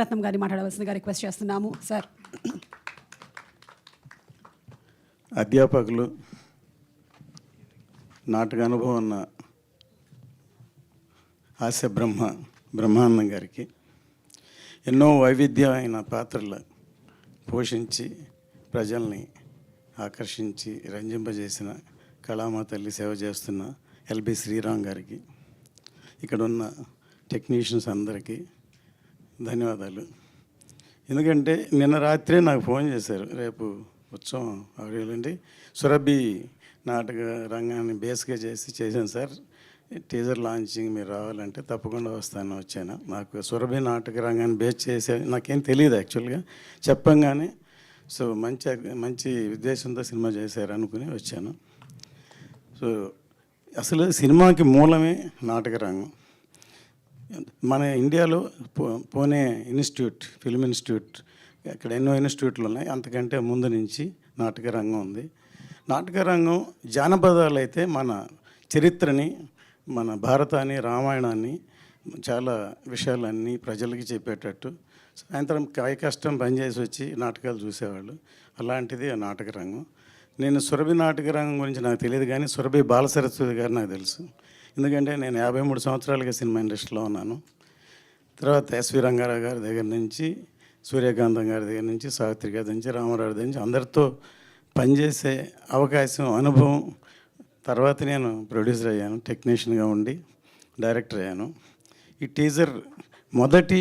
రత్నం గారిని మాట్లాడవలసిందిగా రిక్వెస్ట్ చేస్తున్నాము సార్. అధ్యాపకులు, నాటక అనుభవం ఉన్న హాస్య బ్రహ్మానందం గారికి ఎన్నో వైవిధ్యమైన పాత్రలు పోషించి ప్రజల్ని ఆకర్షించి రంజింపజేసిన కళామా తల్లి సేవ చేస్తున్న ఎల్బి శ్రీరామ్ గారికి, ఇక్కడ ఉన్న టెక్నీషియన్స్ అందరికీ ధన్యవాదాలు. ఎందుకంటే నిన్న రాత్రే నాకు ఫోన్ చేశారు, రేపు ఉత్సవం ఆడియోలండి, సురభి నాటక రంగాన్ని బేస్గా చేశాను సార్, టీజర్ లాంచింగ్ మీరు రావాలంటే తప్పకుండా వచ్చాను. నాకు సురభి నాటక రంగాన్ని బేస్ చేసే నాకేం తెలియదు యాక్చువల్గా, చెప్పంగానే సో మంచి ఉద్దేశంతో సినిమా చేశారు అనుకుని వచ్చాను. సో అసలు సినిమాకి మూలమే నాటక రంగం. మన ఇండియాలో పూణే ఇన్స్టిట్యూట్, ఫిల్మ్ ఇన్స్టిట్యూట్, ఇక్కడ ఎన్నో ఇన్స్టిట్యూట్లు ఉన్నాయి, అంతకంటే ముందు నుంచి నాటక రంగం ఉంది. నాటక రంగం జానపదాలు అయితే మన చరిత్రని, మన భారతాన్ని, రామాయణాన్ని, చాలా విషయాలన్నీ ప్రజలకి చెప్పేటట్టు సాయంత్రం కాయ కష్టం పనిచేసి వచ్చి నాటకాలు చూసేవాళ్ళు. అలాంటిది ఆ నాటక రంగం. నేను సురభి నాటక రంగం గురించి నాకు తెలియదు, కానీ సురభి బాలసరస్వతి గారు నాకు తెలుసు. ఎందుకంటే నేను 53 సంవత్సరాలుగా సినిమా ఇండస్ట్రీలో ఉన్నాను. తర్వాత ఎస్వి రంగారావు గారి దగ్గర నుంచి, సూర్యకాంతం గారి దగ్గర నుంచి, సావిత్రి గారి నుంచి, రామారావు దగ్గర నుంచి అందరితో పనిచేసే అవకాశం, అనుభవం. తర్వాత నేను ప్రొడ్యూసర్ అయ్యాను, టెక్నీషియన్గా ఉండి డైరెక్టర్ అయ్యాను. ఈ టీజర్ మొదటి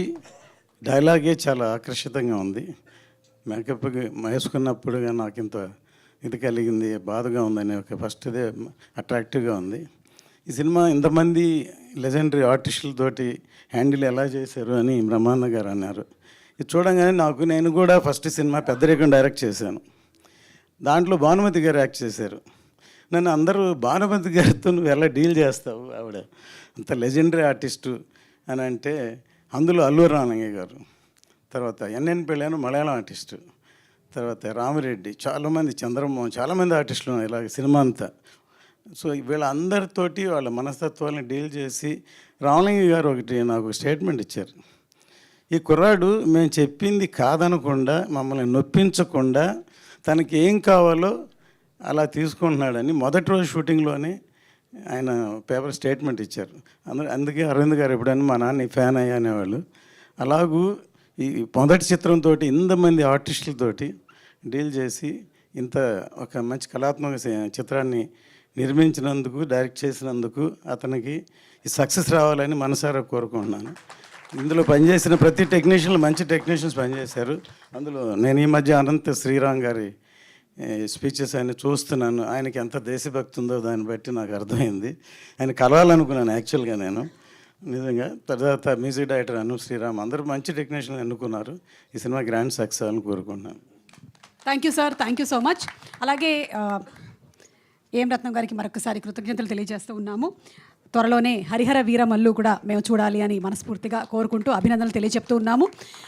డైలాగే చాలా ఆకర్షితంగా ఉంది. మేకప్ వేసుకున్నప్పుడుగా నాకు ఇంత ఇది కలిగింది, బాధగా ఉందని ఒక ఫస్ట్ ఇదే అట్రాక్టివ్గా ఉంది. ఈ సినిమా ఇంతమంది లెజెండరీ ఆర్టిస్టులతోటి హ్యాండిల్ ఎలా చేశారు అని బ్రహ్మానంద గారు అన్నారు. ఇది చూడంగానే నేను కూడా ఫస్ట్ సినిమా పెద్దరికం డైరెక్ట్ చేశాను. దాంట్లో భానుమతి గారు యాక్ట్ చేశారు. నన్ను అందరూ భానుమతి గారితో నువ్వు ఎలా డీల్ చేస్తావు, ఆవిడ అంత లెజెండరీ ఆర్టిస్టు అని అంటే, అందులో అల్లు రామలింగయ్య గారు, తర్వాత ఎన్ఎన్ పెళ్ళాను మలయాళం ఆర్టిస్టు, తర్వాత రామిరెడ్డి, చాలామంది, చంద్రమోహన్, చాలామంది ఆర్టిస్టులు ఉన్నాయి ఇలాగ సినిమా అంతా. సో వీళ్ళందరితోటి వాళ్ళ మనస్తత్వాలను డీల్ చేసి రామలింగయ్య గారు ఒకటి నాకు స్టేట్మెంట్ ఇచ్చారు. ఈ కుర్రాడు మేము చెప్పింది కాదనకుండా, మమ్మల్ని నొప్పించకుండా, తనకి ఏం కావాలో అలా తీసుకుంటున్నాడని మొదటి రోజు షూటింగ్లోనే ఆయన పేపర్ స్టేట్మెంట్ ఇచ్చారు. అందుకే అరవింద్ గారు ఎప్పుడైనా మా నాన్న ఫ్యాన్ అయ్యా అనేవాళ్ళు. అలాగూ ఈ మొదటి చిత్రంతో ఇంతమంది ఆర్టిస్టులతోటి డీల్ చేసి ఇంత ఒక మంచి కళాత్మక చిత్రాన్ని నిర్మించినందుకు, డైరెక్ట్ చేసినందుకు అతనికి ఈ సక్సెస్ రావాలని మనసారా కోరుకుంటున్నాను. ఇందులో పనిచేసిన ప్రతి టెక్నీషియన్లు మంచి టెక్నీషియన్స్ పనిచేశారు. అందులో నేను ఈ మధ్య అనంత శ్రీరామ్ గారి స్పీచెస్ ఆయన చూస్తున్నాను. ఆయనకి ఎంత దేశభక్తి ఉందో దాన్ని బట్టి నాకు అర్థమైంది. ఆయన కలవాలనుకున్నాను యాక్చువల్గా నేను నిజంగా. తర్వాత మ్యూజిక్ డైరెక్టర్ అను శ్రీరామ్, అందరూ మంచి టెక్నీషియన్లు ఎన్నుకున్నారు. ఈ సినిమా గ్రాండ్ సక్సెస్ అని కోరుకుంటున్నాను. Thank you sir, thank you so much. అలాగే ఏం రత్నం గారికి మరొకసారి కృతజ్ఞతలు తెలియజేస్తూ ఉన్నాము. త్వరలోనే హరిహర వీరమల్లు కూడా మేము చూడాలి అని మనస్ఫూర్తిగా కోరుకుంటూ అభినందనలు తెలియజెప్తూ ఉన్నాము.